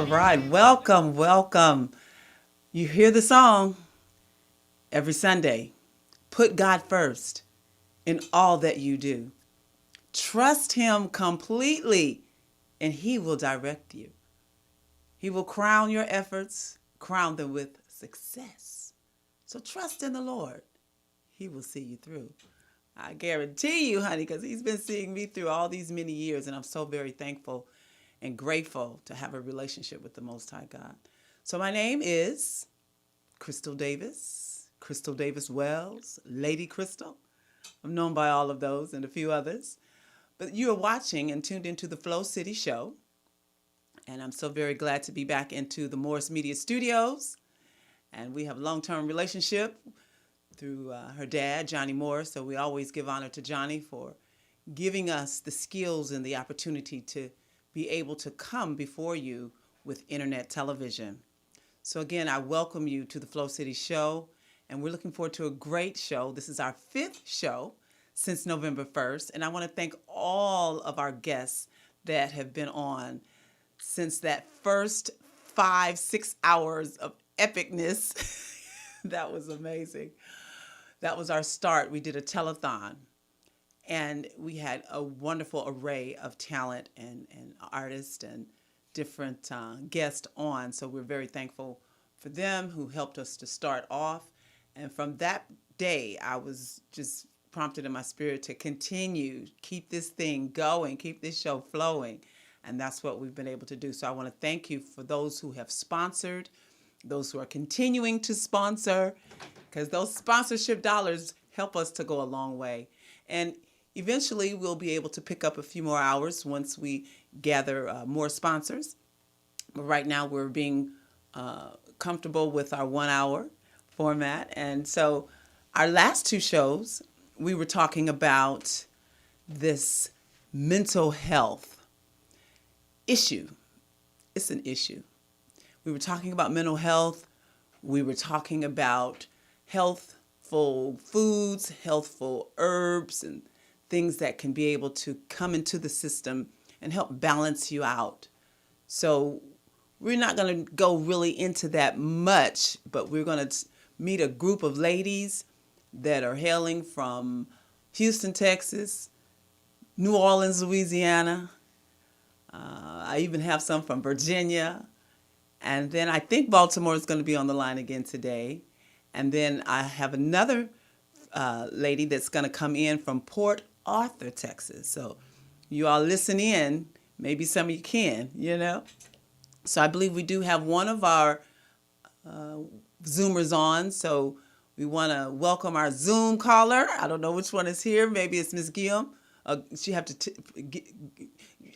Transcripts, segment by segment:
right. Welcome, welcome. You hear the song every Sunday. Put God first in all that you do. Trust Him completely, and He will direct you. He will crown your efforts, crown them with success. So trust in the Lord. He will see you through. I guarantee you, honey, because He's been seeing me through all these many years, and I'm so very thankful and grateful to have a relationship with the Most High God. So my name is Crystal Davis Wells, Lady Crystal. I'm known by all of those and a few others. But you are watching and tuned into the Flow City Show. And I'm so very glad to be back into the Morris Media Studios. And we have a long-term relationship through her dad, Johnny Morris. So we always give honor to Johnny for giving us the skills and the opportunity to be able to come before you with internet television. So again, I welcome you to the Flow City Show, and we're looking forward to a great show. This is our fifth show since November 1st, and I want to thank all of our guests that have been on since that first 5-6 hours of epicness. That was amazing. That was our start. We did a telethon, and we had a wonderful array of talent and artists and different guests on. So we're very thankful for them who helped us to start off. And from that day, I was just prompted in my spirit to continue, keep this thing going, keep this show flowing. And that's what we've been able to do. So I want to thank you for those who have sponsored, those who are continuing to sponsor, because those sponsorship dollars help us to go a long way. And eventually, we'll be able to pick up a few more hours once we gather more sponsors. But right now, we're being comfortable with our 1 hour format. And so, our last two shows, we were talking about this mental health issue. It's an issue. We were talking about mental health. We were talking about healthful foods, healthful herbs, and things that can be able to come into the system and help balance you out. So we're not going to go really into that much, but we're going to meet a group of ladies that are hailing from Houston, Texas, New Orleans, Louisiana. I even have some from Virginia. And then I think Baltimore is going to be on the line again today. And then I have another lady that's going to come in from Port Arthur, Texas. So you all listen in. Maybe some of you can, you know. So I believe we do have one of our Zoomers on. So we want to welcome our Zoom caller. I don't know which one is here. Maybe it's Miss Guillaume. She have to.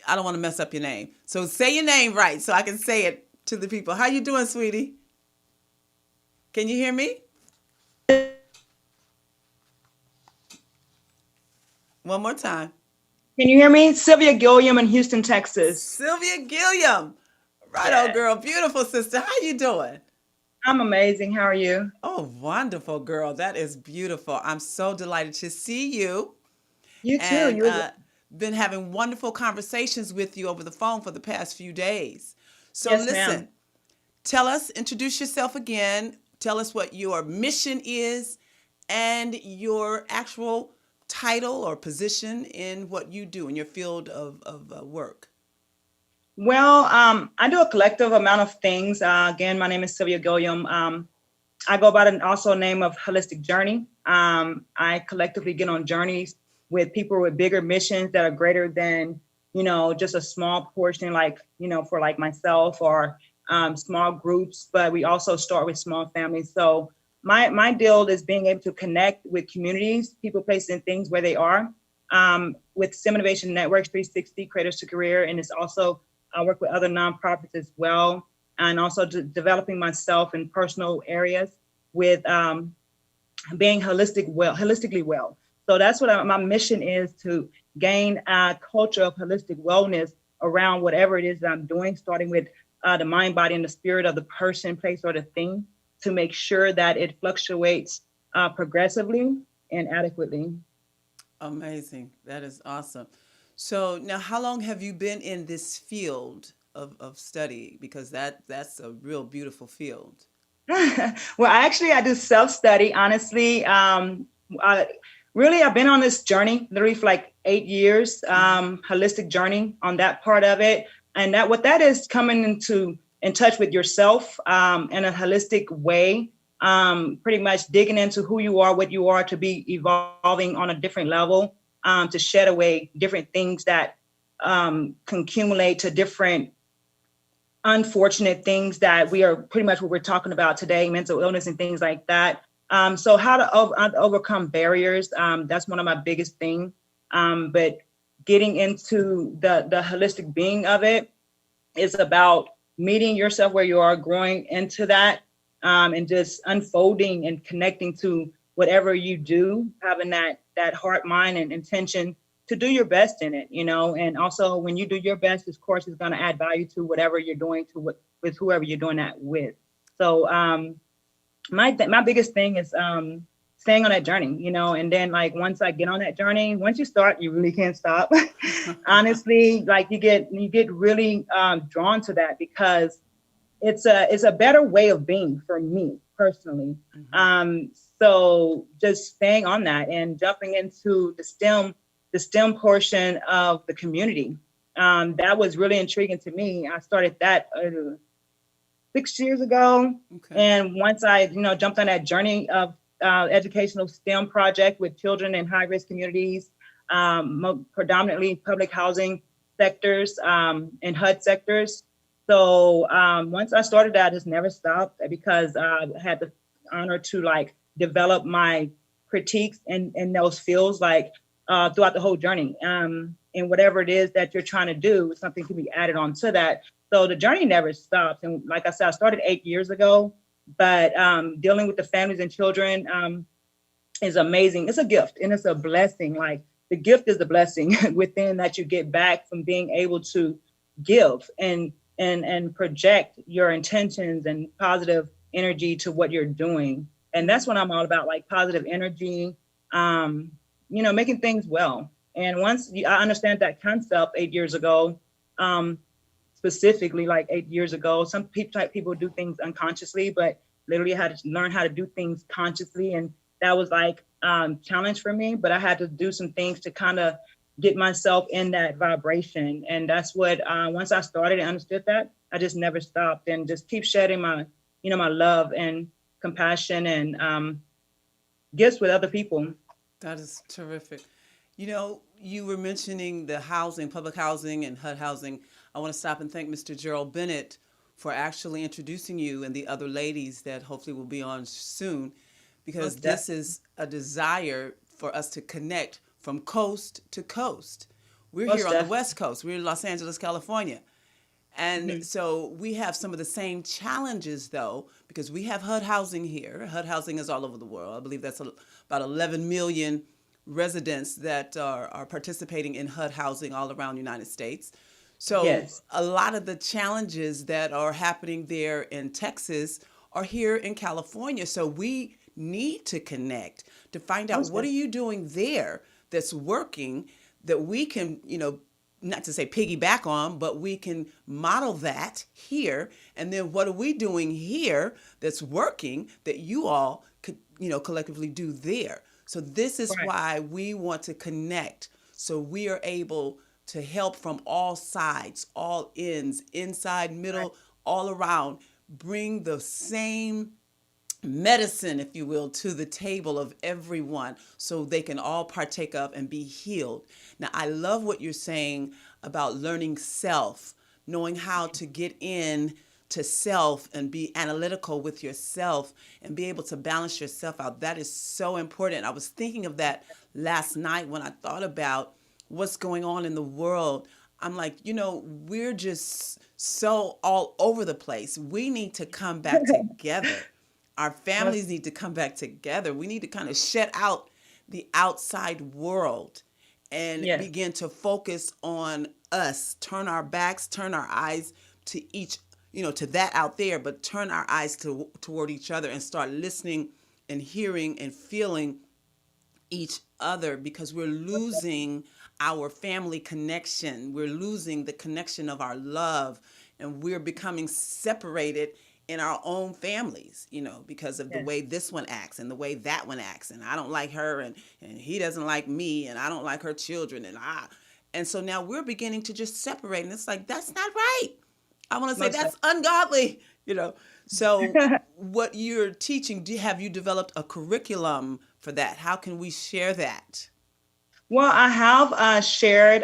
I don't want to mess up your name. So say your name right so I can say it to the people. How you doing, sweetie? Can you hear me? One more time. Can you hear me? Sylvia Gilliam in Houston, Texas. Sylvia Gilliam. Right on, Yeah. girl. Beautiful sister. How you doing? I'm amazing. How are you? Oh, wonderful, girl. That is beautiful. I'm so delighted to see you You too. and You as well. been having wonderful conversations with you over the phone for the past few days. So Yes, ma'am. listen, tell us, introduce yourself again. Tell us what your mission is and your actual title or position in what you do in your field of work. Well, I do a collective amount of things. Again, my name is Sylvia Gilliam. I go by the also name of Holistic Journey. I collectively get on journeys with people with bigger missions that are greater than, just a small portion, like, for like myself or small groups. But we also start with small families. So my deal is being able to connect with communities, people, places, and things where they are. With STEM Innovation Networks 360, Creators to Career, and it's also I work with other nonprofits as well, and also developing myself in personal areas with being holistically well. So that's what my mission is, to gain a culture of holistic wellness around whatever it is that I'm doing, starting with the mind, body, and the spirit of the person, place, or the thing, to make sure that it fluctuates progressively and adequately. Amazing. That is awesome. So now, how long have you been in this field? of study? Because that's a real beautiful field. Well, actually, I do self-study, honestly. I, really, I've been on this journey literally for like 8 years, holistic journey on that part of it. And that what that is coming into in touch with yourself in a holistic way, pretty much digging into who you are, what you are to be evolving on a different level, to shed away different things that can accumulate to different unfortunate things that we are pretty much what we're talking about today, mental illness and things like that. So how to overcome barriers, that's one of my biggest things. But getting into the holistic being of it is about meeting yourself where you are, growing into that, and just unfolding and connecting to whatever you do, having that heart, mind, and intention to do your best in it, and also when you do your best, this course is going to add value to whatever you're doing with whoever you're doing that with. So my biggest thing is staying on that journey, and then like once I get on that journey, once you start, you really can't stop. Honestly, like you get really drawn to that because it's a better way of being for me personally. So just staying on that and jumping into the STEM portion of the community. That was really intriguing to me. I started that 6 years ago. Okay. And once I, jumped on that journey of educational STEM project with children in high-risk communities, predominantly public housing sectors and HUD sectors. So once I started that, I just never stopped because I had the honor to like develop my critiques in those fields, like throughout the whole journey. And whatever it is that you're trying to do, something can be added on to that. So the journey never stops. And like I said, I started 8 years ago, but dealing with the families and children is amazing. It's a gift and it's a blessing. Like the gift is the blessing within that you get back from being able to give and project your intentions and positive energy to what you're doing. And that's what I'm all about, like positive energy, making things well. And once I understand that concept 8 years ago, specifically like 8 years ago, some people do things unconsciously, but literally I had to learn how to do things consciously. And that was like challenge for me, but I had to do some things to kind of get myself in that vibration. And that's what, once I started and understood that, I just never stopped and just keep shedding my love and compassion and gifts with other people. That is terrific. You were mentioning the housing, public housing, and HUD housing. I want to stop and thank Mr. Gerald Bennett for actually introducing you and the other ladies that hopefully will be on soon, because this is a desire for us to connect from coast to coast. We're here on the West Coast. We're in Los Angeles, California. And so we have some of the same challenges, though, because we have HUD housing here. HUD housing is all over the world. I believe that's about 11 million residents that are participating in HUD housing all around the United States. So Yes. a lot of the challenges that are happening there in Texas are here in California. So we need to connect to find out what are you doing there that's working that we can, not to say piggyback on, but we can model that here. And then what are we doing here that's working that you all could, collectively do there? So this is Right. why we want to connect. So we are able to help from all sides, all ends, inside, middle, all around, bring the same medicine, if you will, to the table of everyone so they can all partake of and be healed. Now, I love what you're saying about learning self, knowing how to get in to self and be analytical with yourself and be able to balance yourself out. That is so important. I was thinking of that last night when I thought about what's going on in the world. I'm like, we're just so all over the place. We need to come back together. Our families need to come back together. We need to kind of shut out the outside world and Yes. begin to focus on us, turn our backs, turn our eyes to each, to that out there, but turn our eyes toward each other and start listening and hearing and feeling each other, because we're losing our family connection. We're losing the connection of our love and we're becoming separated in our own families, because of the Yes. way this one acts and the way that one acts, and I don't like her, and he doesn't like me, and I don't like her children, and so now we're beginning to just separate, and it's like, that's not right. I want to say Most that's ungodly. So what you're teaching, have you developed a curriculum for that? How can we share that? Well, I have shared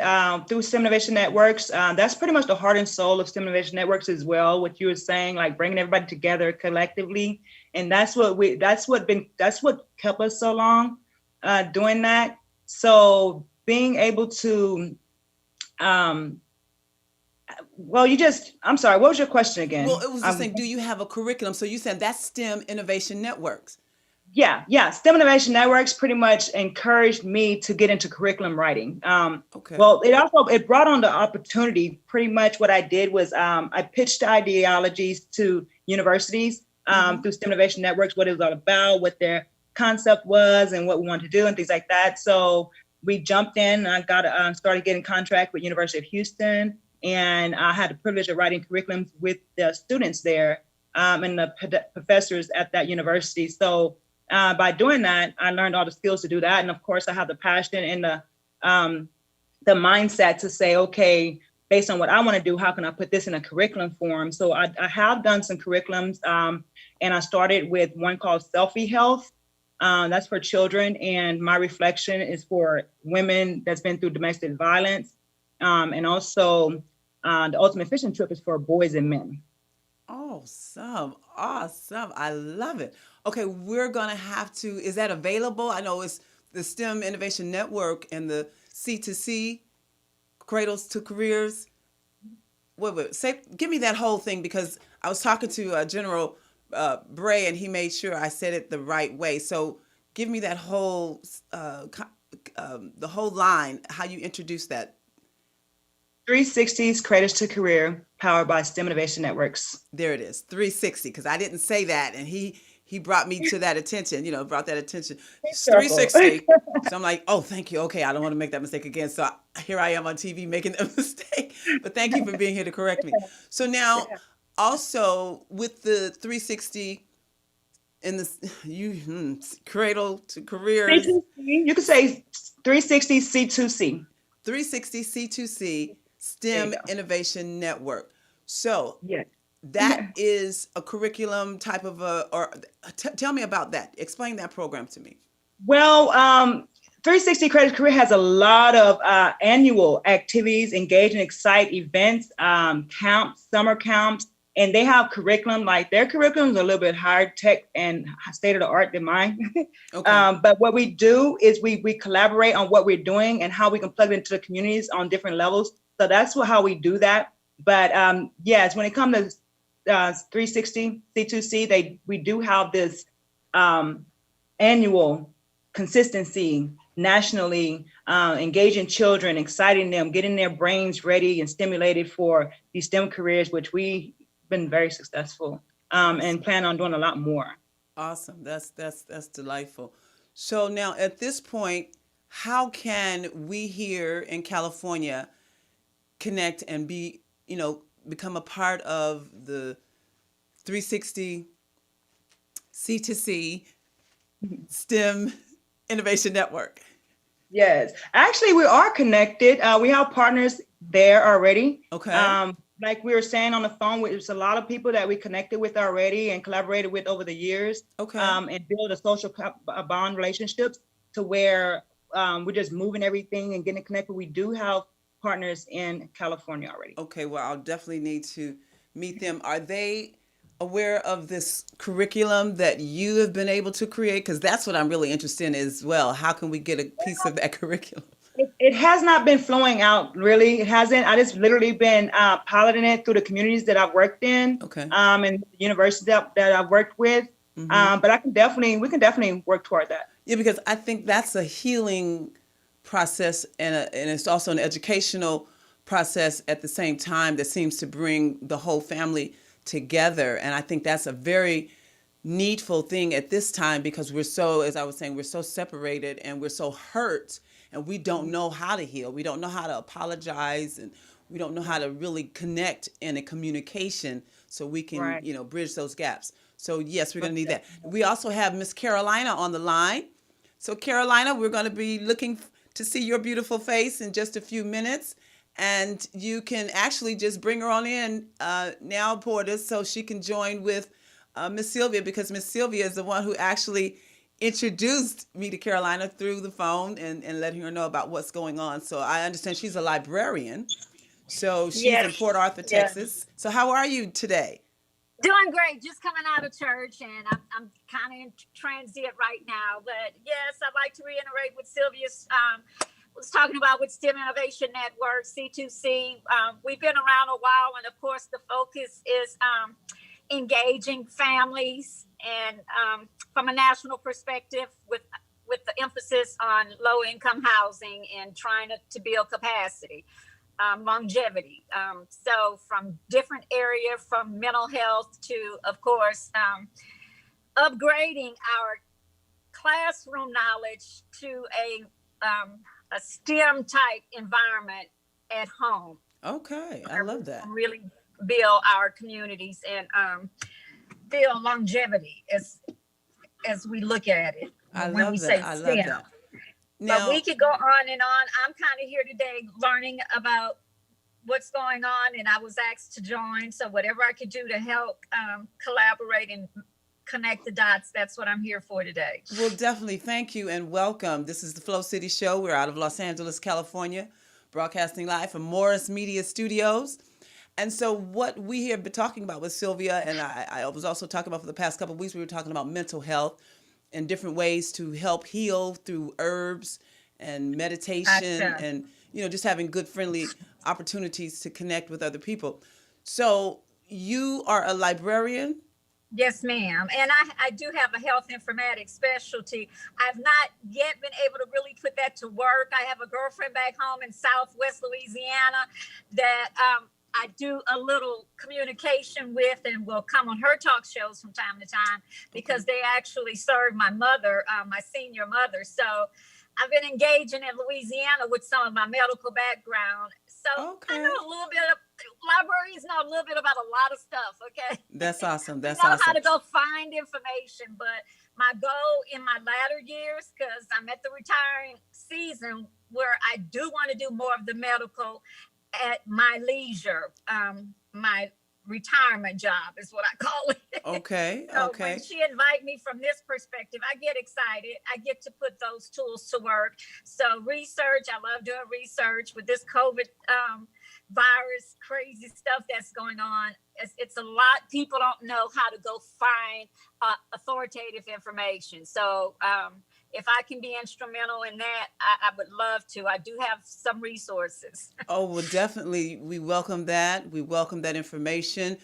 through STEM Innovation Networks. That's pretty much the heart and soul of STEM Innovation Networks as well. What you were saying, like bringing everybody together collectively, and that's what kept us so long doing that. So being able to, um, I'm sorry, what was your question Well, again? it was just saying, do you have a curriculum? So you said that's STEM Innovation Networks. Yeah. STEM Innovation Networks pretty much encouraged me to get into curriculum writing. Okay. Well, it brought on the opportunity. Pretty much what I did was I pitched ideologies to universities through STEM Innovation Networks, what it was all about, what their concept was, and what we wanted to do, and things like that. So we jumped in. I got started getting contract with University of Houston, and I had the privilege of writing curriculums with the students there and the professors at that university. So by doing that, I learned all the skills to do that. And of course, I have the passion and the mindset to say, okay, based on what I want to do, how can I put this in a curriculum form? So I have done some curriculums, and I started with one called Selfie Health. That's for children. And my reflection is for women that's been through domestic violence. And also the Ultimate Fishing Trip is for boys and men. Awesome. Awesome. I love it. Okay, we're going to have to, is that available? I know it's the STEM Innovation Network and the C2C, Cradles to Careers. Wait, give me that whole thing, because I was talking to General Bray, and he made sure I said it the right way. So give me that whole, the whole line, how you introduce that. 360's Cradles to Career, powered by STEM Innovation Networks. There it is, 360, because I didn't say that, and he brought me to that attention, brought that attention. It's 360. So I'm like, oh, thank you. Okay, I don't want to make that mistake again. So here I am on TV making that mistake. But thank you for being here to correct me. So now, also with the 360 in the Cradle to Careers, 360, you could say 360 C2C. 360 C2C STEM Innovation Network. So Yeah. that is a curriculum type of tell me about that. Explain that program to me. Well, 360 Credit Career has a lot of annual activities, engage and excite events, camps, summer camps, and they have curriculum. Like their curriculum is a little bit higher tech and state of the art than mine. Okay. But what we do is we collaborate on what we're doing and how we can plug it into the communities on different levels. So that's how we do that. But yes, when it comes to 360 C2C, we do have this annual consistency nationally, engaging children, exciting them, getting their brains ready and stimulated for these STEM careers, which we've been very successful and plan on doing a lot more. Awesome. That's delightful. So now at this point, how can we here in California connect and become a part of the 360 C2C STEM Innovation Network? Yes, actually, we are connected. We have partners there already. Okay. Like we were saying on the phone, there's a lot of people that we connected with already and collaborated with over the years. Okay. And build a social bond relationships to where we're just moving everything and getting connected. We do have partners in California already. Okay, well, I'll definitely need to meet them. Are they aware of this curriculum that you have been able to create? Because that's what I'm really interested in as well. How can we get a piece of that curriculum? It has not been flowing out, really. It hasn't. I just literally been piloting it through the communities that I've worked in, Okay. And the universities that I've worked with. But we can definitely work toward that. Yeah, because I think that's a healing process, and it's also an educational process at the same time that seems to bring the whole family together. And I think that's a very needful thing at this time, because we're so, as I was saying, we're so separated and we're so hurt, and we don't know how to heal. We don't know how to apologize, and we don't know how to really connect in a communication so we can, Right. bridge those gaps. So yes, we're going to Most need that. definitely. We also have Miss Carolina on the line. So Carolina, we're going to be looking to see your beautiful face in just a few minutes. And you can actually just bring her on in now, Portis, so she can join with Miss Sylvia, because Miss Sylvia is the one who actually introduced me to Carolina through the phone and letting her know about what's going on. So I understand she's a librarian. So she's in Port Yes, Arthur, yes. Texas. So how are you today? Doing great. Just coming out of church, and I'm kind of in transit right now. But yes, I'd like to reiterate what Sylvia's was talking about with STEM Innovation Network, C2C. We've been around a while, and of course, the focus is engaging families and from a national perspective with the emphasis on low income housing and trying to build capacity. Longevity. So from different area, from mental health to, of course, upgrading our classroom knowledge to a STEM type environment at home. Okay, I love that. Really build our communities and build longevity as we look at it. I when we love say that. I love STEM. that. But we Now, could go on and on. I'm kind of here today learning about what's going on, and I was asked to join. So whatever I could do to help collaborate and connect the dots, that's what I'm here for today. well, definitely thank you and welcome. This is the Flow City Show. We're out of Los Angeles, California, broadcasting live from Morris Media Studios. And so, what we have been talking about with Sylvia, and I was also talking about for the past couple of weeks, we were talking about mental health and different ways to help heal through herbs and meditation Gotcha. and, just having good, friendly opportunities to connect with other people. So, you are a librarian? Yes, ma'am. And I do have a health informatics specialty. I've not yet been able to really put that to work. I have a girlfriend back home in Southwest Louisiana that I do a little communication with and will come on her talk shows from time to time because they actually serve my mother, my senior mother. So I've been engaging in Louisiana with some of my medical background. So I Okay. know a little bit of libraries know a little bit about a lot of stuff. Okay. That's awesome. We That's know how awesome. to go find information, but my goal in my latter years, because I'm at the retiring season where I do want to do more of the medical at my leisure. My retirement job is what I call it. Okay. So Okay. when she invited me from this perspective, I get excited. I get to put those tools to work. So research, I love doing research with this COVID virus, crazy stuff that's going on. It's a lot. People don't know how to go find authoritative information. So if I can be instrumental in that, I would love to. I do have some resources. Oh, well, definitely. We welcome that. We welcome that information.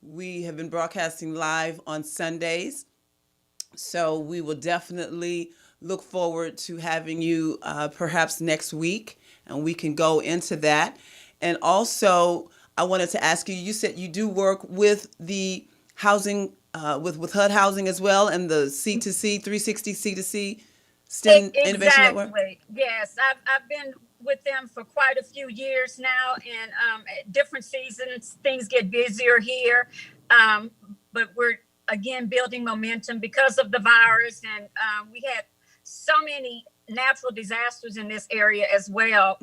We have been broadcasting live on Sundays. So we will definitely look forward to having you perhaps next week, and we can go into that. And also, I wanted to ask you, you said you do work with the housing, with HUD Housing as well, and the C2C, 360 C2C STEM Innovation Network? Exactly. Yes, I've been with them for quite a few years now, and at different seasons things get busier here, but we're again building momentum because of the virus, and we had so many natural disasters in this area as well,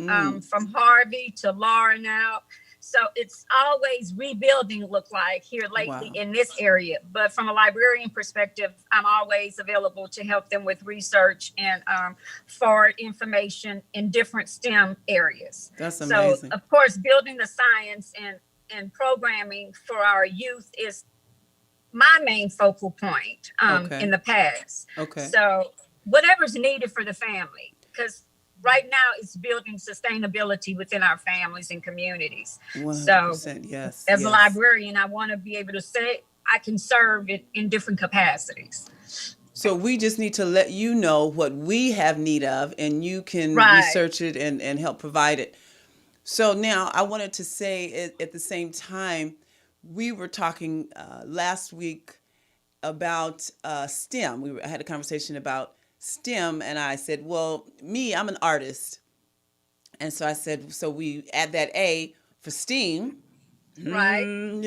from Harvey to Laura now. So it's always rebuilding look like here lately Wow. in this area. But from a librarian perspective, I'm always available to help them with research and forward information in different STEM areas. That's So amazing. of course, building the science and programming for our youth is my main focal point Okay. in the past. Okay. So whatever's needed for the family, because right now it's building sustainability within our families and communities. So 100%. Yes. as a Yes. librarian, I want to be able to say I can serve it in different capacities. So we just need to let you know what we have need of, and you can Right. research it and help provide it. So now I wanted to say at the same time, we were talking last week about STEM. I had a conversation about STEM, and I said, well, I'm an artist. And so I said, so we add that A for STEAM, Right. and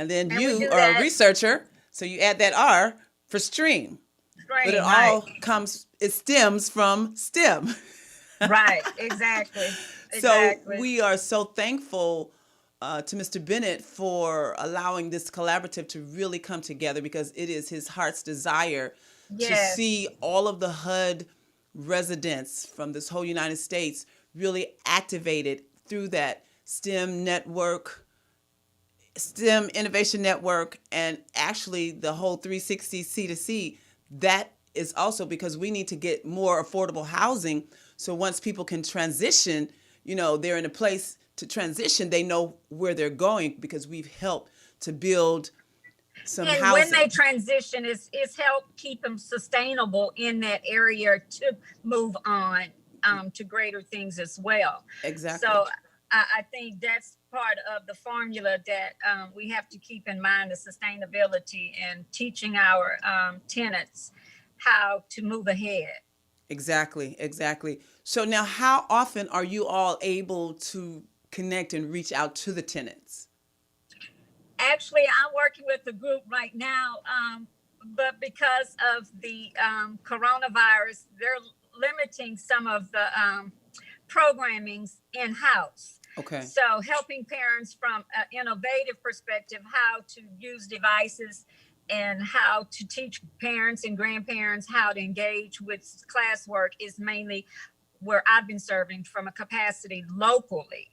then And we you do are a that. researcher, so you add that R for stream. But it Stream, right. all it stems from STEM. Right. Exactly. So Exactly. we are so thankful to Mr. Bennett for allowing this collaborative to really come together, because it is his heart's desire to Yes. see all of the HUD residents from this whole United States really activated through that STEM network, STEM Innovation Network, and actually the whole 360 C2C. That is also because we need to get more affordable housing. So once people can transition, they're in a place to transition, they know where they're going, because we've helped to build some And housing. when they transition, is help keep them sustainable in that area to move on to greater things as well. Exactly. So I think that's part of the formula that we have to keep in mind, the sustainability and teaching our tenants how to move ahead. Exactly. So now, how often are you all able to connect and reach out to the tenants? Actually, I'm working with a group right now, but because of the coronavirus, they're limiting some of the programmings in-house. Okay. So helping parents from an innovative perspective how to use devices and how to teach parents and grandparents how to engage with classwork is mainly where I've been serving from a capacity locally.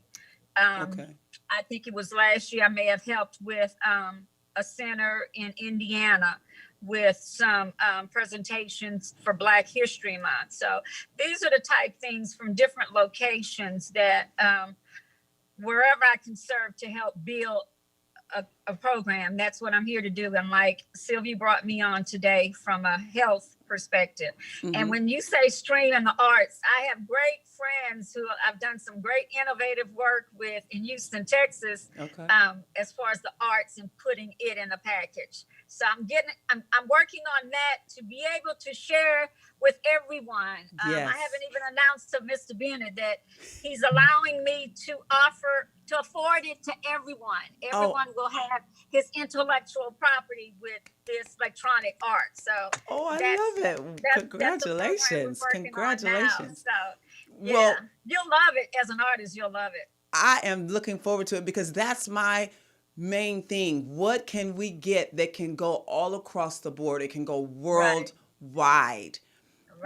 Okay. I think it was last year I may have helped with a center in Indiana with some presentations for Black History Month. So these are the type things from different locations that wherever I can serve to help build a program, that's what I'm here to do. And like Sylvia brought me on today from a health perspective. Mm-hmm. And when you say stream in the arts, I have great friends who I've done some great innovative work with in Houston, Texas, Okay. as far as the arts and putting it in a package. So I'm working on that to be able to share with everyone. Yes. I haven't even announced to Mr. Bennett that he's allowing me to afford it to everyone. Everyone will have his intellectual property with this electronic art. So I love it. Congratulations. Congratulations. So yeah, Well, you'll love it as an artist. You'll love it. I am looking forward to it, because that's my main thing. What can we get that can go all across the board? It can go worldwide. Right.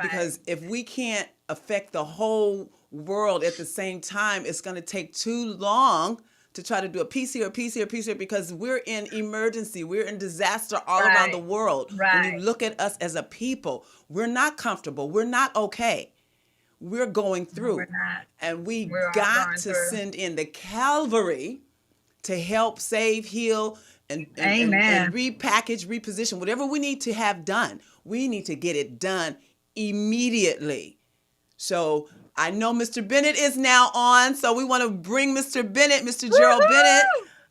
Because if we can't affect the whole world at the same time, it's going to take too long to try to do a piece here, because we're in emergency. We're in disaster all around the world. Right. When you look at us as a people, we're not comfortable. We're not okay. We're going through. We're not. And We're all got going to through. send in the Calvary to help save, heal, and Amen. repackage, reposition, whatever we need to have done. We need to get it done immediately. So I know Mr. Bennett is now on, so we want to bring Mr. Bennett, Mr. Gerald Bennett,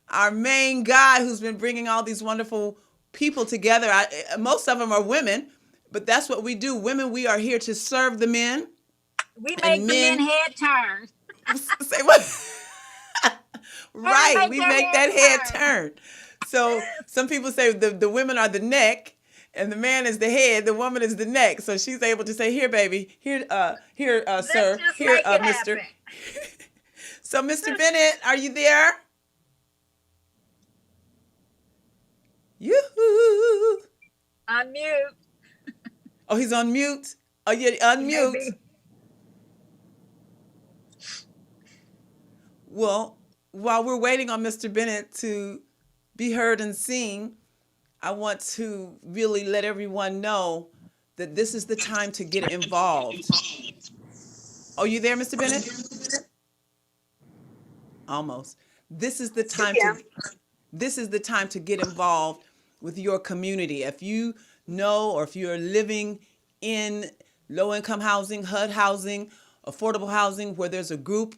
our main guy who's been bringing all these wonderful people together. Most of them are women, but that's what we do. Women, we are here to serve the men. We make the men head turn. Say what? Right, Make we their make that head head turn. So some people say the women are the neck, and the man is the head, the woman is the neck. So she's able to say, "Here, baby, here, sir, just here, make it mister." happen. So, Mr. Bennett, are you there? Yoo-hoo. Unmute. Oh, he's on mute. Oh, yeah, unmute. Maybe. Well, while we're waiting on Mr. Bennett to be heard and seen, I want to really let everyone know that this is the time to get involved. Oh, you there, Mr. Bennett? Almost. This is the time to get involved with your community. If you know, or if you're living in low-income housing, HUD housing, affordable housing, where there's a group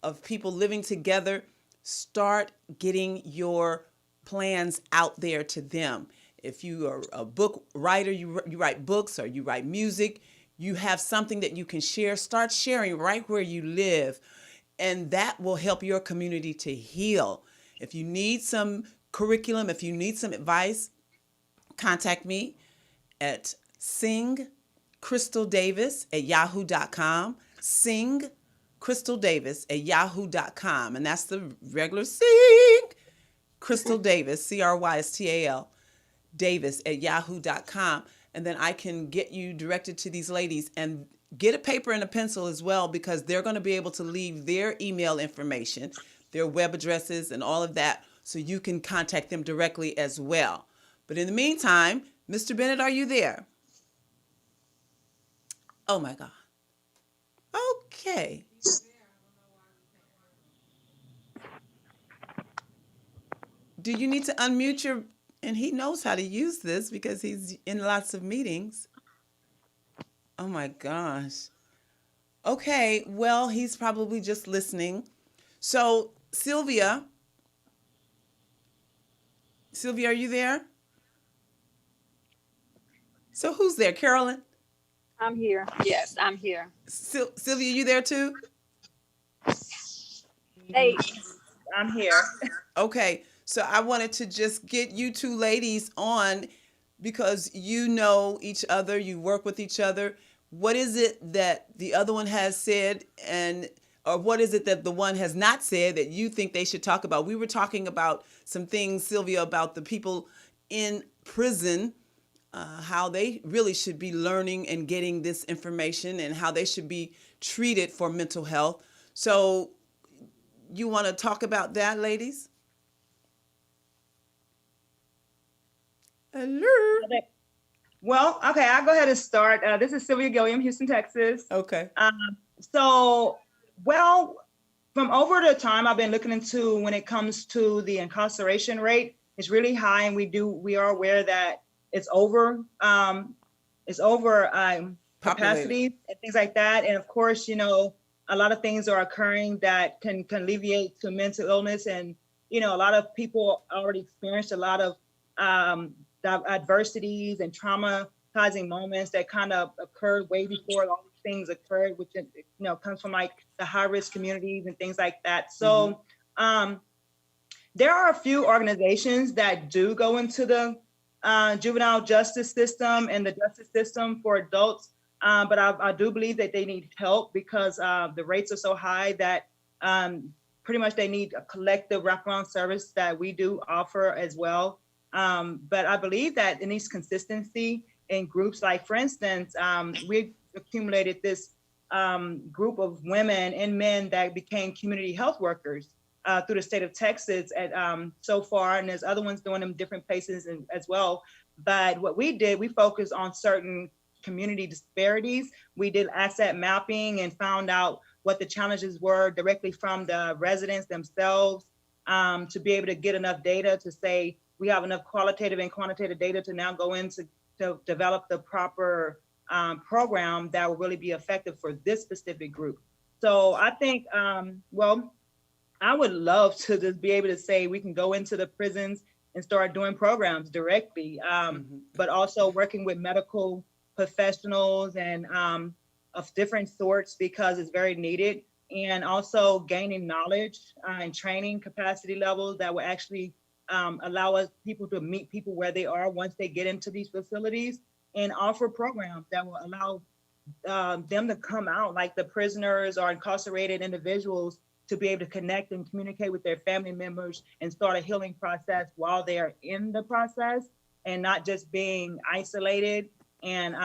of people living together, start getting your plans out there to them. If you are a book writer, you write books, or you write music, you have something that you can share, start sharing right where you live. and that will help your community to heal. If you need some curriculum, if you need some advice, contact me at singcrystaldavis@yahoo.com. Singcrystaldavis@yahoo.com. And that's the regular Sing Crystal Davis, CRYSTAL Davis@yahoo.com. And then I can get you directed to these ladies, and get a paper and a pencil as well, because they're going to be able to leave their email information, their web addresses, and all of that, so you can contact them directly as well. But in the meantime, Mr. Bennett, are you there? Oh my God. Okay. Do you need to unmute your, and he knows how to use this because he's in lots of meetings. Oh my gosh. Okay, well, he's probably just listening. So, Sylvia, are you there? So who's there? Carolyn? I'm here. Yes, I'm here. Sylvia, you there too? Hey, I'm here. Okay, so I wanted to just get you two ladies on, because you know each other, you work with each other. What is it that the other one has said, or what is it that the one has not said that you think they should talk about? We were talking about some things, Sylvia, about the people in prison, how they really should be learning and getting this information, and how they should be treated for mental health. So you want to talk about that, ladies? Hello. Well, okay, I'll go ahead and start. This is Sylvia Gilliam, Houston, Texas. Okay. Well, from over the time I've been looking into, when it comes to the incarceration rate, it's really high, and we are aware that it's over capacity and things like that. And of course, a lot of things are occurring that can alleviate to mental illness, and a lot of people already experienced a lot of adversities and traumatizing moments that kind of occurred way before all these things occurred, which comes from like the high-risk communities and things like that. So there are a few organizations that do go into the juvenile justice system and the justice system for adults, but I do believe that they need help, because the rates are so high that pretty much they need a collective wraparound service that we do offer as well. But I believe that it needs consistency in groups. Like, for instance, we accumulated this group of women and men that became community health workers through the state of Texas so far, and there's other ones doing them in different places as well. But what we did, we focused on certain community disparities. We did asset mapping and found out what the challenges were directly from the residents themselves, to be able to get enough data to say we have enough qualitative and quantitative data to now go into to develop the proper program that will really be effective for this specific group. So I think, I would love to just be able to say we can go into the prisons and start doing programs directly, but also working with medical professionals and of different sorts, because it's very needed, and also gaining knowledge and training capacity levels that will actually allow us people to meet people where they are once they get into these facilities, and offer programs that will allow them to come out, like the prisoners or incarcerated individuals, to be able to connect and communicate with their family members and start a healing process while they are in the process, and not just being isolated and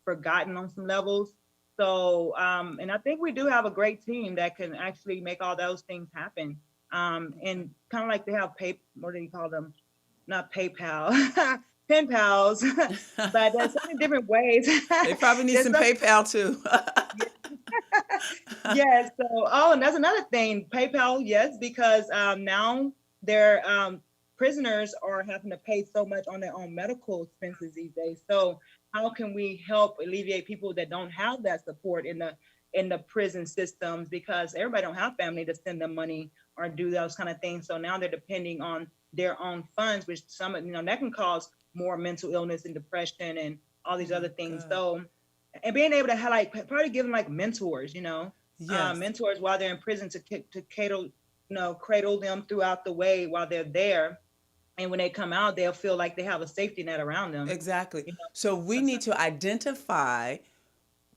forgotten on some levels. So, and I think we do have a great team that can actually make all those things happen. And kind of like they have what do you call them? Not PayPal, pen pals, but there's so many different ways. They probably need some PayPal too. Yes. So, and that's another thing. PayPal, yes, because now their prisoners are having to pay so much on their own medical expenses these days. So how can we help alleviate people that don't have that support in the prison systems, because everybody don't have family to send them money or do those kind of things. So now they're depending on their own funds, which some, that can cause more mental illness and depression and all these other things. So, and being able to have probably give them mentors, Yes. mentors while they're in prison to cradle them throughout the way while they're there. And when they come out, they'll feel like they have a safety net around them. Exactly. You know, So we that's need to identify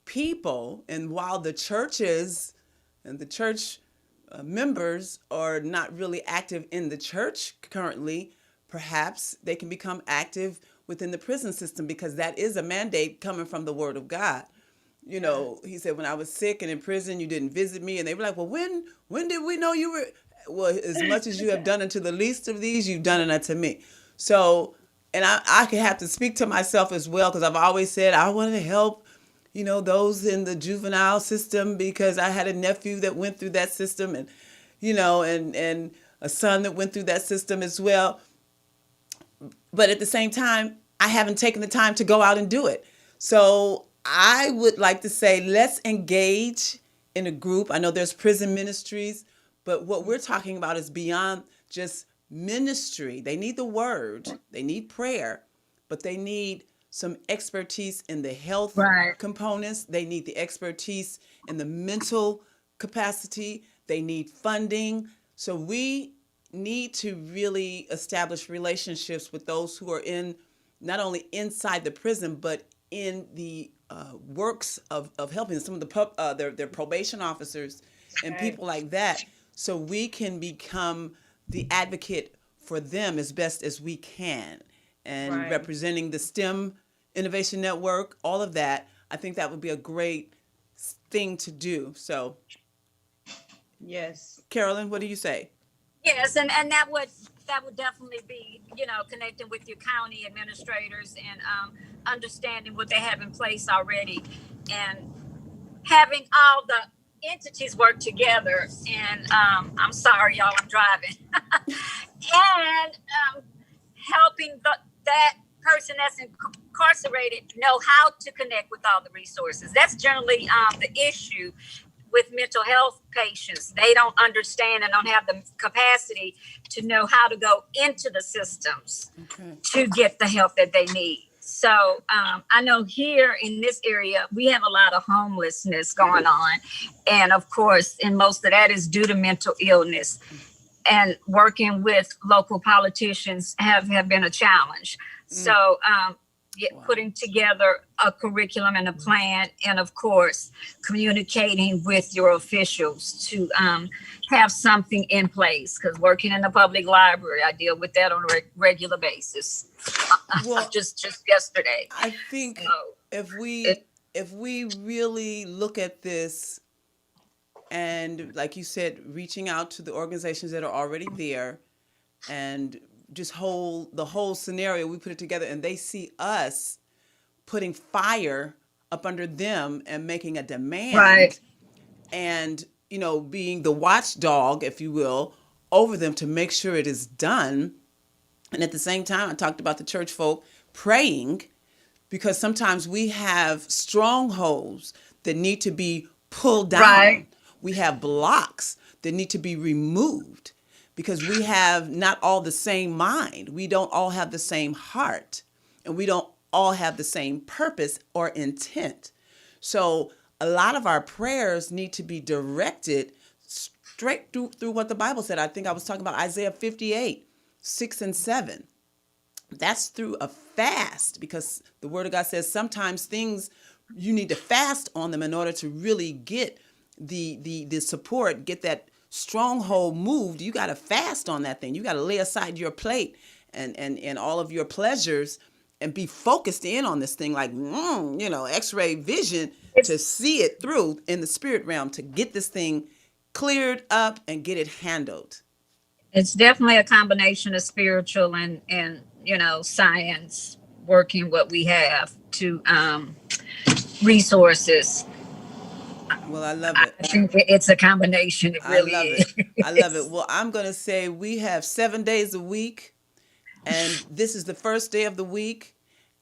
people, and while the churches and the church members are not really active in the church currently, perhaps they can become active within the prison system, because that is a mandate coming from the Word of God. You know, he said, when I was sick and in prison, you didn't visit me. And they were like, well, when did we know you were? Well, as much as you have done unto the least of these, you've done it unto me. So, and I could have to speak to myself as well, because I've always said I wanted to help, you know, those in the juvenile system, because I had a nephew that went through that system, and, you know, and a son that went through that system as well. But at the same time, I haven't taken the time to go out and do it. So I would like to say, let's engage in a group. I know there's prison ministries, but what we're talking about is beyond just ministry. They need the word, they need prayer, but they need some expertise in the health Right. components. They need the expertise in the mental capacity. They need funding. So we need to really establish relationships with those who are in, not only inside the prison, but in the works of helping some of their probation officers and people like that, so we can become the advocate for them as best as we can, and Right. representing the STEM Innovation Network, all of that. I think that would be a great thing to do. So, Yes. Carolyn, what do you say? Yes, and that would definitely be, you know, connecting with your county administrators and understanding what they have in place already, and having all the entities work together. And I'm sorry, y'all, I'm driving, and helping that person that's incarcerated know how to connect with all the resources. That's generally the issue with mental health patients. They don't understand and don't have the capacity to know how to go into the systems Okay. to get the help that they need. So I know here in this area, we have a lot of homelessness going on. And of course, and most of that is due to mental illness. And working with local politicians have been a challenge. So putting together a curriculum and a plan, and of course, communicating with your officials to have something in place. Because working in the public library, I deal with that on a regular basis. Well, just yesterday. I think So, if we really look at this, and like you said, reaching out to the organizations that are already there, and just the whole scenario, we put it together, and they see us putting fire up under them and making a demand, Right. and, you know, being the watchdog, if you will, over them to make sure it is done. And at the same time, I talked about the church folk praying, because sometimes we have strongholds that need to be pulled down. Right. We have blocks that need to be removed, because we have not all the same mind. We don't all have the same heart, and we don't all have the same purpose or intent. So a lot of our prayers need to be directed straight through what the Bible said. I think I was talking about Isaiah 58, 6 and 7. That's through a fast, because the Word of God says sometimes things you need to fast on them in order to really get the support, get that stronghold moved. You got to fast on that thing. You got to lay aside your plate and all of your pleasures and be focused in on this thing, like, you know, X-ray vision to see it through in the spirit realm, to get this thing cleared up and get it handled. It's definitely a combination of spiritual and you know, science, working what we have to resources. Well, I love it. I think it's a combination. It really I love is. it. I love it. Well, I'm going to say we have 7 days a week, and this is the first day of the week,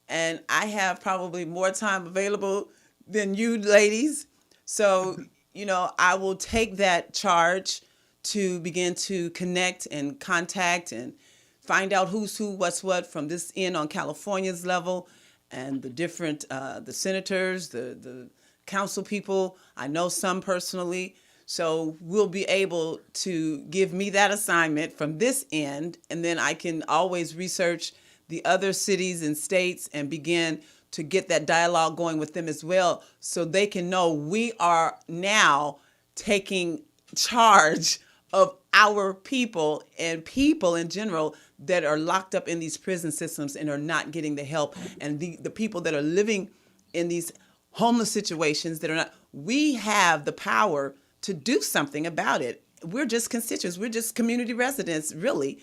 and I have probably more time available than you ladies. So, you know, I will take that charge to begin to connect and contact and find out who's who, what's what from this end on California's level, and the different, the senators, the council people. I know some personally. So we'll be able to give me that assignment from this end, and then I can always research the other cities and states and begin to get that dialogue going with them as well, so they can know we are now taking charge of our people and people in general that are locked up in these prison systems and are not getting the help, and the people that are living in these homeless situations that are not. We have the power to do something about it. We're just constituents. We're just community residents, really.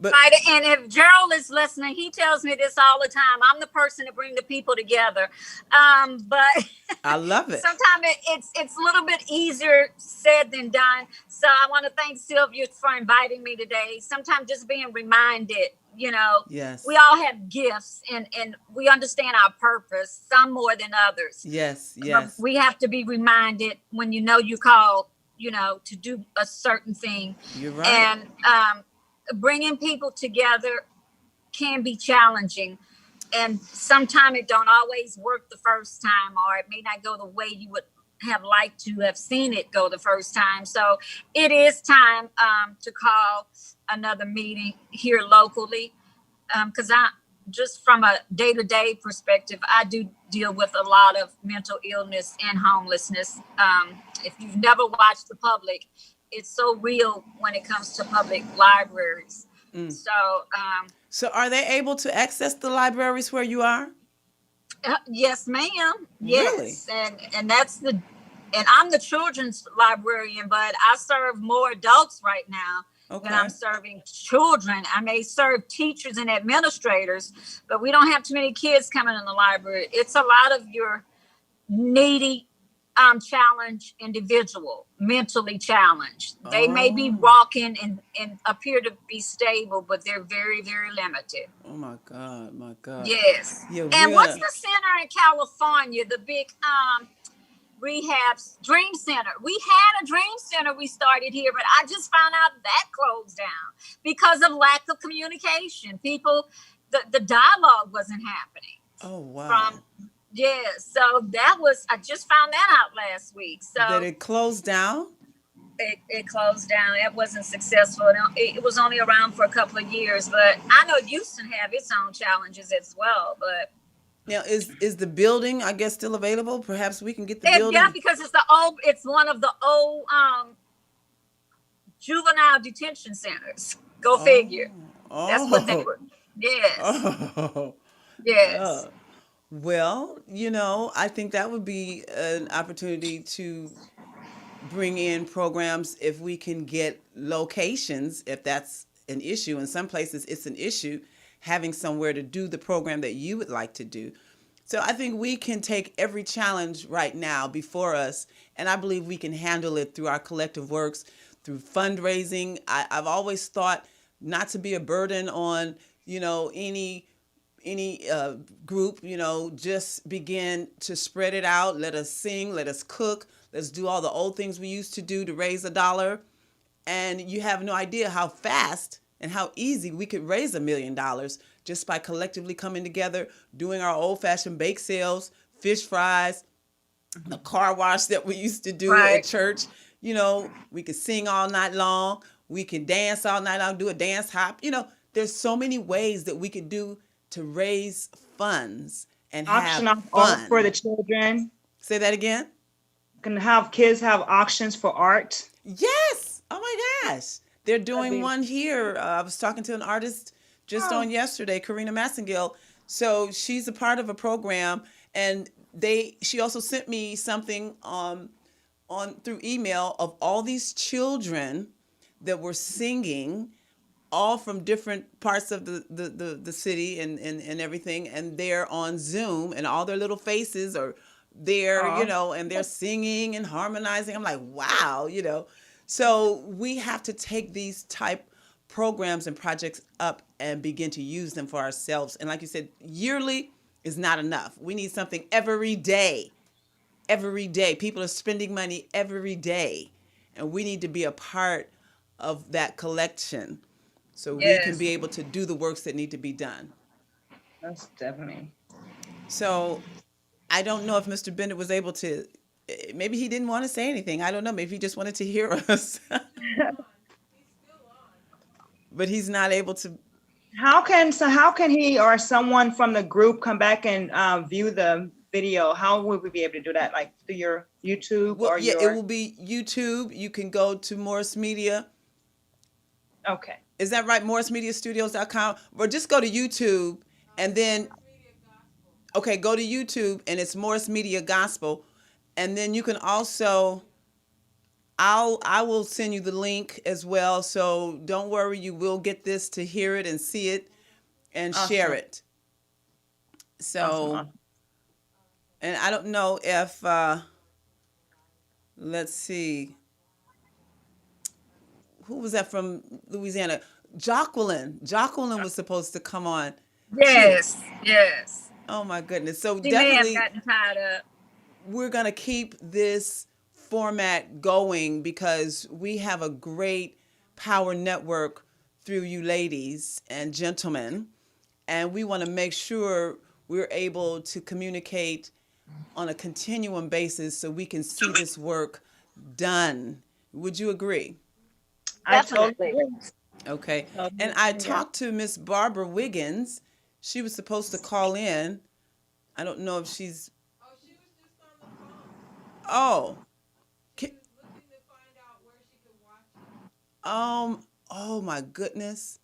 But Right, and if Gerald is listening, he tells me this all the time. I'm the person to bring the people together. But I love it. sometimes it's a little bit easier said than done. So I want to thank Sylvia for inviting me today. Sometimes just being reminded, Yes. we all have gifts and we understand our purpose, some more than others. Yes. But Yes. we have to be reminded when you call, to do a certain thing. You're right. And bringing people together can be challenging, and sometimes it don't always work the first time, or it may not go the way you would have liked to have seen it go the first time. So it is time to call another meeting here locally, because I just from a day-to-day perspective, I do deal with a lot of mental illness and homelessness. If you've never watched The Public, it's so real when it comes to public libraries. So are they able to access the libraries where you are? Yes, ma'am. Really? Yes, and I'm the children's librarian, but I serve more adults right now Okay. than I'm serving children. I may serve teachers and administrators, but we don't have too many kids coming in the library. It's a lot of your needy, challenged individual, mentally challenged. They may be Oh. walking and appear to be stable, but they're very, very limited. Oh my God. My God. Yes. Yeah, And we're what's gonna- the center in California? The big rehabs, Dream Center. We had a Dream Center we started here, but I just found out that closed down because of lack of communication. People, the dialogue wasn't happening. Oh wow. From so I just found that out last week. So That it closed down? it closed down. It wasn't successful. It was only around for a couple of years, but I know Houston have its own challenges as well. But Now is the building, I guess, still available? Perhaps we can get the building. yeah, because it's one of the old juvenile detention centers. Go figure. Oh. That's what they were. Yes. Oh. Yes. Oh. Well, I think that would be an opportunity to bring in programs if we can get locations, if that's an issue. In some places, it's an issue having somewhere to do the program that you would like to do. So I think we can take every challenge right now before us, and I believe we can handle it through our collective works, through fundraising. I've always thought not to be a burden on, any group, just begin to spread it out. Let us sing, let us cook, let's do all the old things we used to do to raise $1. And you have no idea how fast and how easy we could raise $1 million just by collectively coming together, doing our old-fashioned bake sales, fish fries, the car wash that we used to do Right. at church. We could sing all night long. We can dance all night long, do a dance hop. There's so many ways that we could do to raise funds and Auction have off art fun. for the children. Say that again? Can have kids have auctions for art. Yes. Oh my gosh. They're doing be- one here. I was talking to an artist just Oh. on yesterday, Karina Massengill. So she's a part of a program, and she also sent me something on through email of all these children that were singing, all from different parts of the city and everything, and they're on Zoom, and all their little faces are there, Aw. and they're singing and harmonizing. I'm like, wow, So we have to take these type programs and projects up and begin to use them for ourselves. And like you said, yearly is not enough. We need something every day. Every day. People are spending money every day. And we need to be a part of that collection so we can Yes. be able to do the works that need to be done. That's definitely. So I don't know if Mr. Bennett was able to maybe he didn't want to say anything. I don't know. Maybe he just wanted to hear us. But he's not able to. How can he or someone from the group come back and view the video? How would we be able to do that? Like through your YouTube Well, or yeah, it your? will be YouTube. You can go to Morris Media. Okay. Is that right? MorrisMediaStudios.com. Or just go to YouTube and then, okay, go to YouTube and it's Morris Media Gospel. And then you can also, I will send you the link as well. So don't worry, you will get this to hear it and see it and share Awesome. it. So, Awesome. and I don't know if, let's see, who was that from Louisiana? Jacqueline was supposed to come on too. Yes, yes. Oh my goodness. So She may have definitely gotten tied up. we're going to keep this format going because we have a great power network through you ladies and gentlemen. And we want to make sure we're able to communicate on a continuum basis so we can see this work done. Would you agree? I totally Definitely. agree. Okay. Totally And I agree, yeah. talked to Miss Barbara Wiggins. She was supposed to call in. I don't know if she's. Oh. Ki- Oh my goodness.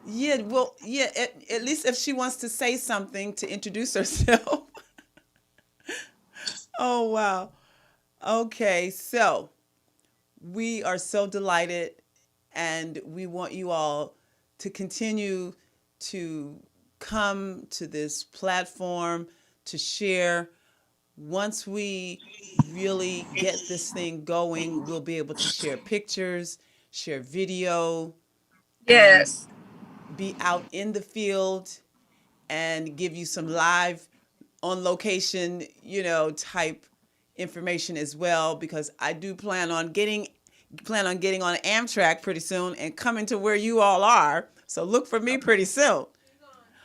Yeah, well, yeah, at least if she wants to say something to introduce herself. Oh, wow. Okay, so we are so delighted and we want you all to continue to come to this platform to share. Once we really get this thing going, we'll be able to share pictures, share video, and Yes, be out in the field and give you some live on location, type information as well because I do plan on getting on Amtrak pretty soon and coming to where you all are. So look for me pretty soon.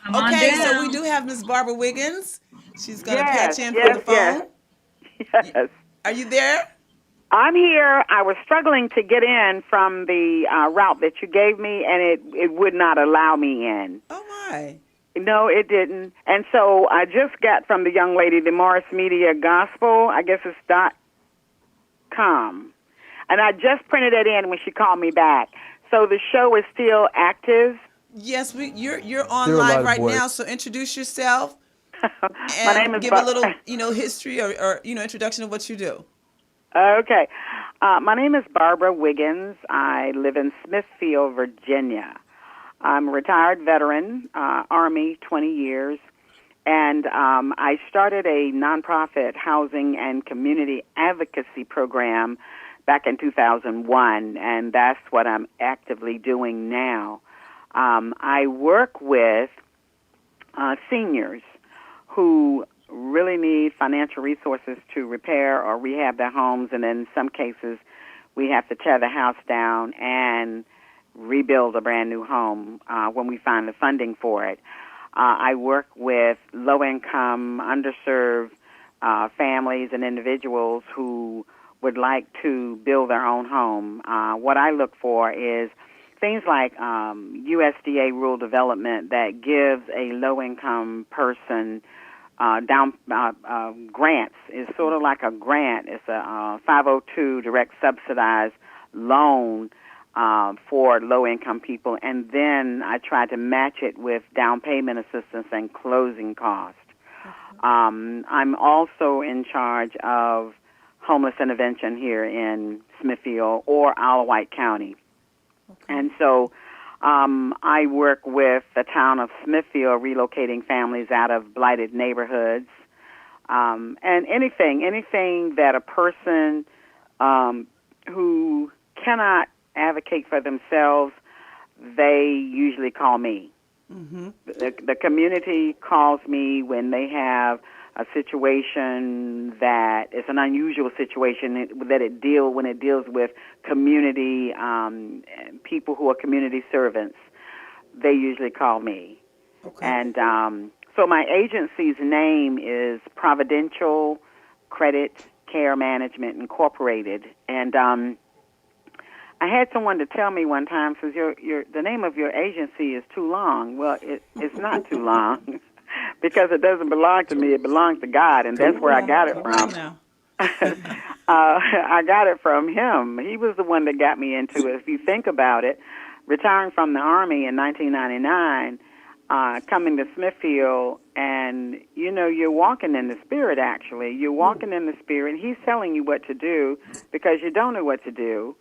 come on Okay, so we down. do have Miss Barbara Wiggins. She's gonna Yes, patch in from the yes, yes, phone. yes. Are you there? I'm here. I was struggling to get in from the route that you gave me, and it would not allow me in. Oh my. No, it didn't. And so I just got from the young lady the Morris Media Gospel, I guess it's .com. And I just printed it in when she called me back. So the show is still active. Yes, you're on They're a lot live of right boys. now. So introduce yourself My name and is give a little, history or introduction of what you do. Okay. My name is Barbara Wiggins. I live in Smithfield, Virginia. I'm a retired veteran, Army, 20 years, and I started a nonprofit housing and community advocacy program back in 2001, and that's what I'm actively doing now. I work with seniors who really need financial resources to repair or rehab their homes, and in some cases, we have to tear the house down and rebuild a brand new home when we find the funding for it. I work with low-income, underserved families and individuals who would like to build their own home. What I look for is things like USDA rural development that gives a low-income person grants. It's sort of like a grant. It's a 502 direct subsidized loan for low-income people, and then I try to match it with down payment assistance and closing costs. I'm also in charge of homeless intervention here in Smithfield or Isle of Wight County. And so I work with the town of Smithfield relocating families out of blighted neighborhoods. And anything that a person who cannot advocate for themselves, they usually call me. Mm-hmm. The community calls me when they have a situation that is an unusual situation when it deals with community people who are community servants. They usually call me. Okay. And So my agency's name is Providential Credit Care Management Incorporated, and I had someone to tell me one time, says the name of your agency is too long. Well, it's not too long because it doesn't belong to me. It belongs to God, and that's where I got it from. Now. I got it from him. He was the one that got me into it. If you think about it, retiring from the Army in 1999, coming to Smithfield, and, you're walking in the Spirit, actually. You're walking in the Spirit. He's telling you what to do because you don't know what to do.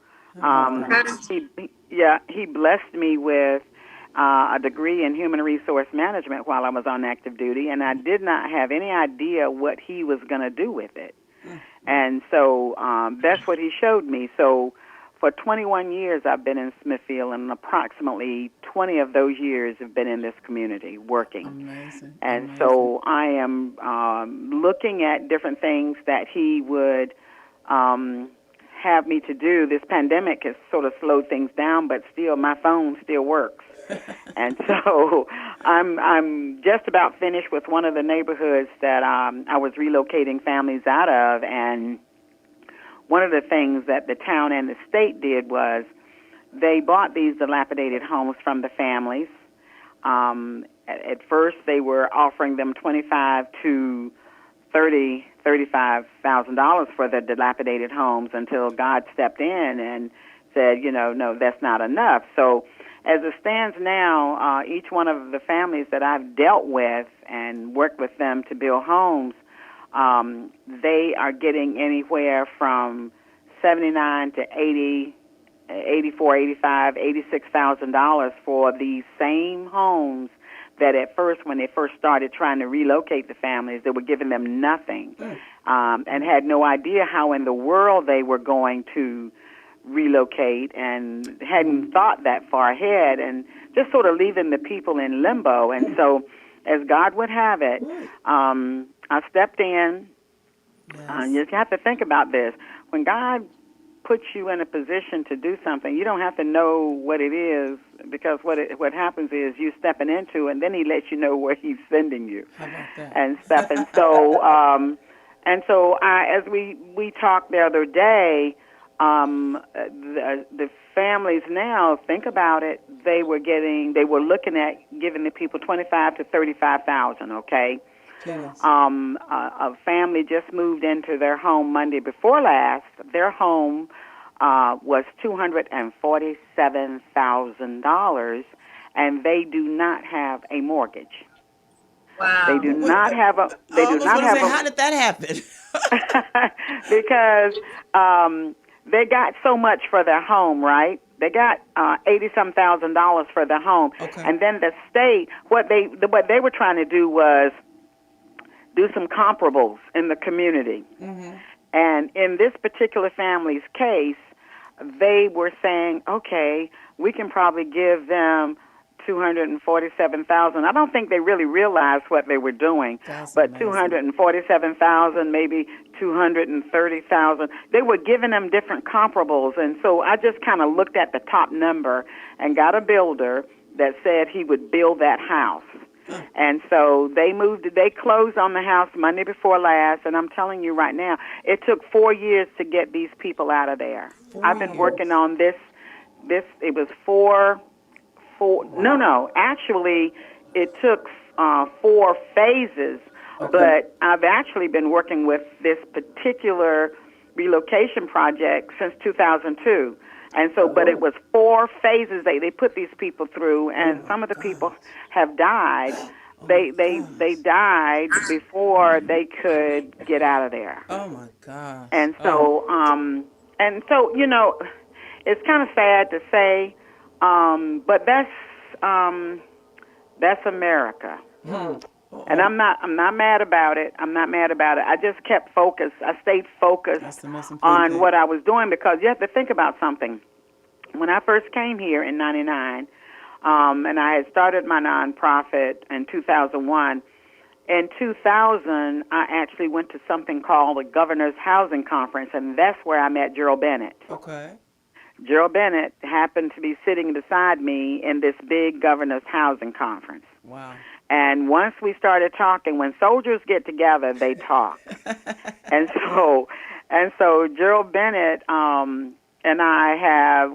He blessed me with a degree in human resource management while I was on active duty, and I did not have any idea what he was going to do with it. And so that's what he showed me. So for 21 years, I've been in Smithfield, and approximately 20 of those years have been in this community working. Amazing. And so I am looking at different things that he would have me to do. This pandemic has sort of slowed things down, but still, my phone still works. And so I'm just about finished with one of the neighborhoods that I was relocating families out of, and one of the things that the town and the state did was they bought these dilapidated homes from the families. At first, they were offering them $25,000 to $35,000 for the dilapidated homes until God stepped in and said, no, that's not enough. So as it stands now, each one of the families that I've dealt with and worked with them to build homes, they are getting anywhere from $79,000 to $84,000, $85,000, $86,000 for these same homes that at first, when they first started trying to relocate the families, they were giving them nothing and had no idea how in the world they were going to relocate and hadn't thought that far ahead and just sort of leaving the people in limbo. And so as God would have it, I stepped in. Yes. You have to think about this. When God puts you in a position to do something, you don't have to know what it is, because what happens is you stepping into it, and then he lets you know where he's sending you. How about that? And stuff. And so as we talked the other day, the families now, think about it, they were looking at giving the people $25,000 to $35,000, okay? Yes. A family just moved into their home Monday before last. Their home was $247,000, and they do not have a mortgage. Wow. They do not have a. They do not have a. How did that happen? Because they got so much for their home, right? They got $80-some thousand for their home, Okay. and then the state, what they were trying to do was do some comparables in the community. Mm-hmm. And in this particular family's case, they were saying, okay, we can probably give them $247,000. I don't think they really realized what they were doing, That's but amazing. $247,000, maybe $230,000. They were giving them different comparables, and so I just kind of looked at the top number and got a builder that said he would build that house. And so they closed on the house Monday before last, and I'm telling you right now, it took 4 years to get these people out of there. I've been working on this, it was actually it took 4 phases, but I've actually been working with this particular relocation project since 2002. And so, but it was 4 phases they put these people through, and some of the people have died. They died before they could get out of there. Oh my gosh. And so, it's kind of sad to say, but that's America. And I'm not mad about it. I'm not mad about it. I just kept focused. I stayed focused That's the most important on thing. what I was doing, because you have to think about something. When I first came here in '99, and I had started my nonprofit in 2001. In 2000, I actually went to something called the Governor's Housing Conference, and that's where I met Gerald Bennett. Okay. Gerald Bennett happened to be sitting beside me in this big Governor's Housing Conference. Wow. And once we started talking, when soldiers get together, they talk. and so Gerald Bennett and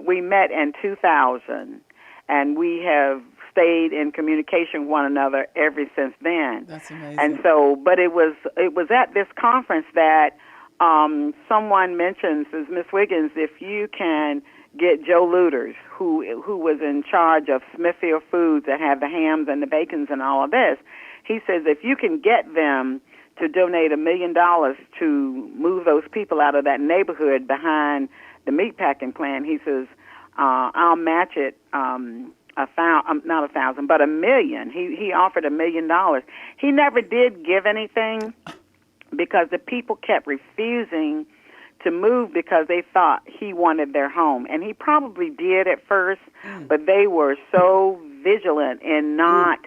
we met in 2000, and we have stayed in communication with one another ever since then. That's amazing. And so, but it was at this conference that someone mentions, says, Miss Wiggins, if you can get Joe Luters, who was in charge of Smithfield Foods that had the hams and the bacons and all of this, he says if you can get them to donate $1 million to move those people out of that neighborhood behind the meatpacking plant, he says I'll match it. Not 1,000, but $1 million. He offered $1 million. He never did give anything because the people kept refusing to move because they thought he wanted their home. And he probably did at first, but they were so vigilant in not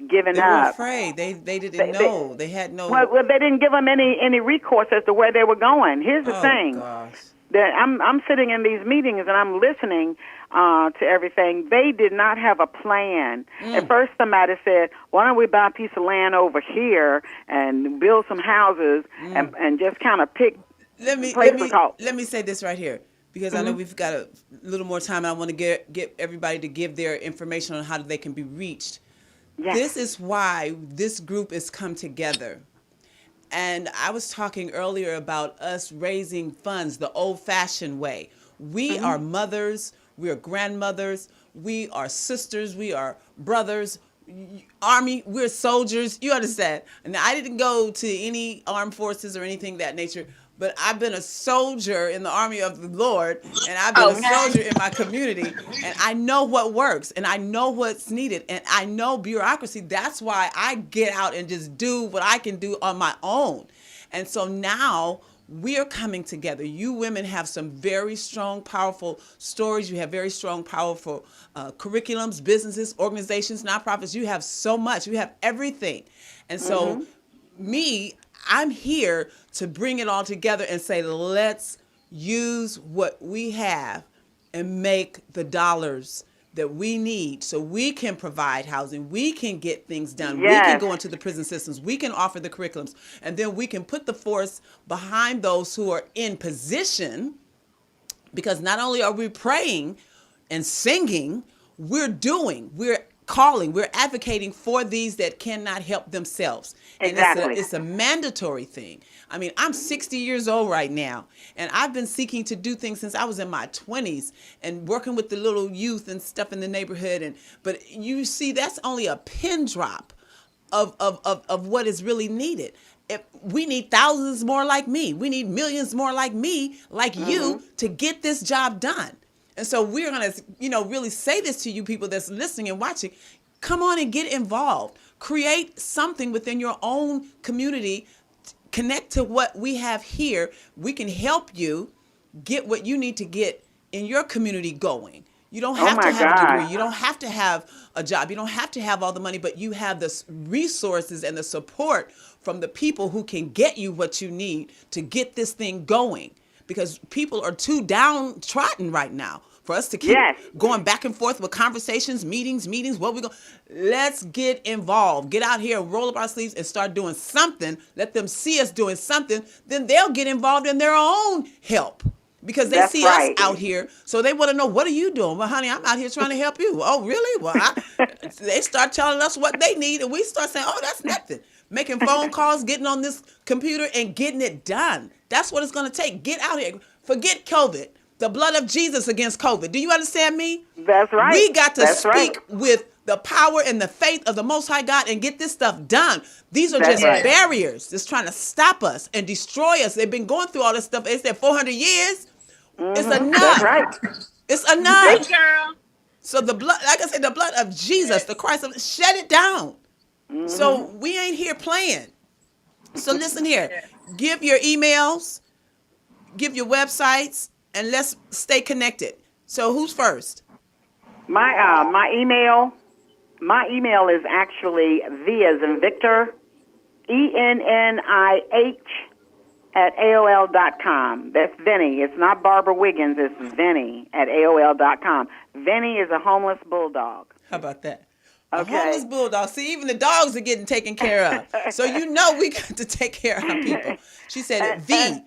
giving They up. were afraid. They didn't know. They had no. Well, they didn't give them any recourse as to where they were going. Here's the thing. Gosh. That I'm sitting in these meetings and I'm listening to everything. They did not have a plan. At first, somebody said, "Why don't we buy a piece of land over here and build some houses and just kind of pick." Let me say this right here because I know we've got a little more time. And I want to get everybody to give their information on how they can be reached. Yes. This is why this group has come together. And I was talking earlier about us raising funds the old-fashioned way. We are mothers, we are grandmothers, we are sisters, we are brothers, Army, we're soldiers. You understand? And I didn't go to any armed forces or anything of that nature, but I've been a soldier in the army of the Lord, and I've been a soldier in my community, and I know what works, and I know what's needed, and I know bureaucracy. That's why I get out and just do what I can do on my own. And so now we're coming together. You women have some very strong, powerful stories. You have very strong, powerful curriculums, businesses, organizations, nonprofits. You have so much. You have everything. And so I'm here to bring it all together and say, let's use what we have and make the dollars that we need so we can provide housing, we can get things done, we can go into the prison systems, we can offer the curriculums, and then we can put the force behind those who are in position, because not only are we praying and singing, we're calling, we're advocating for these that cannot help themselves. Exactly. And it's a mandatory thing. I mean, I'm 60 years old right now, and I've been seeking to do things since I was in my 20s and working with the little youth and stuff in the neighborhood. But you see, that's only a pin drop of what is really needed. We need thousands more like me. We need millions more like me, like you, to get this job done. And so we're going to, really say this to you people that's listening and watching. Come on and get involved. Create something within your own community. Connect to what we have here. We can help you get what you need to get in your community going. You don't have to have a degree. You don't have to have a job. You don't have to have all the money, but you have the resources and the support from the people who can get you what you need to get this thing going. Because people are too downtrodden right now for us to keep going back and forth with conversations, meetings, what we go. Let's get involved. Get out here, roll up our sleeves and start doing something. Let them see us doing something. Then they'll get involved in their own help because they see us out here. So they want to know, what are you doing? Well, honey, I'm out here trying to help you. Oh, really? Well, they start telling us what they need and we start saying, oh, that's nothing. Making phone calls, getting on this computer and getting it done. That's what it's going to take. Get out here. Forget COVID. The blood of Jesus against COVID. Do you understand me? That's right. We got to speak with the power and the faith of the Most High God and get this stuff done. These are just barriers that's trying to stop us and destroy us. They've been going through all this stuff. They said 400 years. It's enough. That's right. It's enough. Hey, girl. So the blood, like I said, the blood of Jesus, the Christ, shut it down. So we ain't here playing. So listen here. Give your emails, give your websites, and let's stay connected. So who's first? My email is actually V as in Victor, ENNIH at AOL.com. That's Vinny. It's not Barbara Wiggins. It's Vinny at AOL.com. Vinny is a homeless bulldog. How about that? A Okay. homeless bulldog. See, even the dogs are getting taken care of. So you know we got to take care of our people. She said VENNIH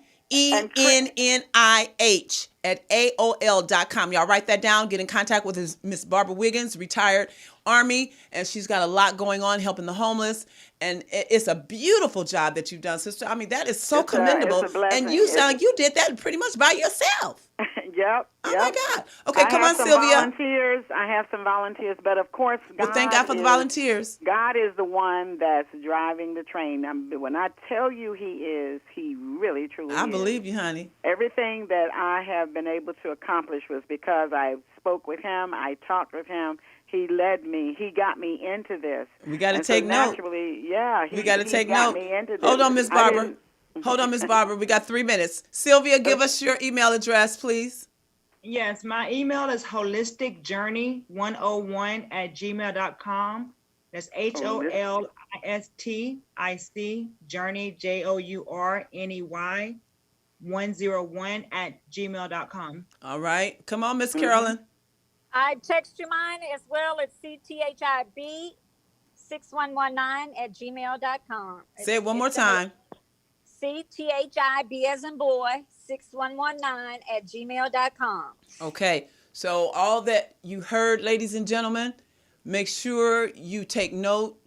at AOL.com. Y'all write that down. Get in contact with Miss Barbara Wiggins, retired Army, and she's got a lot going on helping the homeless. And it's a beautiful job that you've done, sister. I mean, that is so commendable. It's a blessing. And you sound like you did that pretty much by yourself. Yep. Oh my God. Okay, come on, Sylvia. I have some volunteers, but of course, Well, thank God for the volunteers. God is the one that's driving the train. When I tell you he really, truly is. I believe you, honey. Everything that I have been able to accomplish was because I spoke with him, I talked with him. He led me. He got me into this. We got to And take so note. naturally, yeah. We got to take got note. Me into this. Hold on, Miss I Barbara. didn't- Hold on, Miss Barbara. We got 3 minutes. Sylvia, give us your email address, please. Yes, my email is holisticjourney101@gmail.com. That's HOLISTIC journey JOURNEY 101@gmail.com. All right. Come on, Miss Carolyn. I text you mine as well. It's CTHIB6119@gmail.com. Say it one more time. CTHIB as in boy 6119@gmail.com. Okay. So all that you heard, ladies and gentlemen, make sure you take note,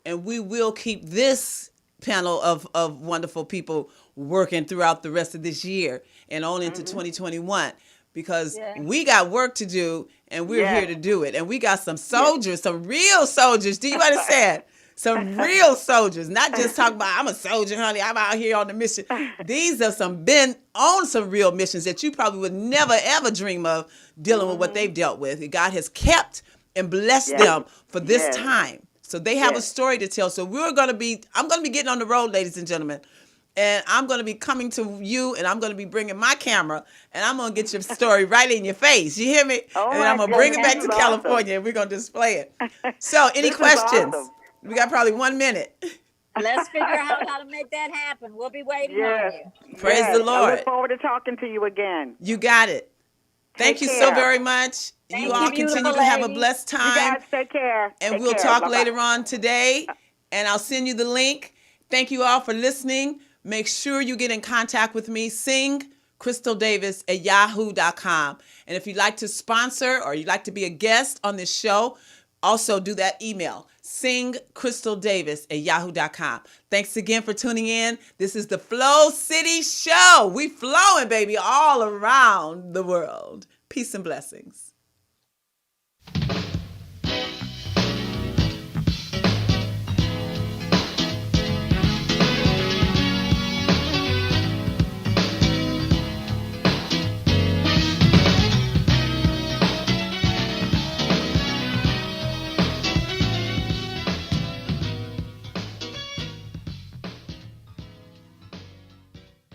and we will keep this panel of wonderful people working throughout the rest of this year and on into 2021, because we got work to do, and we're here to do it. And we got some soldiers, some real soldiers. Do you understand? Some real soldiers, not just talking about, I'm a soldier, honey, I'm out here on the mission. These are been on some real missions that you probably would never, ever dream of dealing with what they've dealt with. God has kept and blessed them for this time. So they have a story to tell. So I'm going to be getting on the road, ladies and gentlemen. And I'm going to be coming to you, and I'm going to be bringing my camera, and I'm going to get your story right in your face. You hear me? Oh, and I'm going to bring it back to California, and we're going to display it. So any questions? Awesome. We got probably 1 minute. Let's figure out how to make that happen. We'll be waiting on you. Praise the I Lord. look forward to talking to you again. You got it. Thank Take you so care. very much. Thank You you, all beautiful continue to have a ladies. blessed You time. guys take care. And Take we'll care. talk Bye-bye. later on today, and I'll send you the link. Thank you all for listening. Make sure you get in contact with me. Sing Crystal Davis at yahoo.com. And if you'd like to sponsor or you'd like to be a guest on this show, also do that email. Sing Crystal Davis at yahoo.com. Thanks again for tuning in. This is the Flow City Show. We flowing, baby, all around the world. Peace and blessings.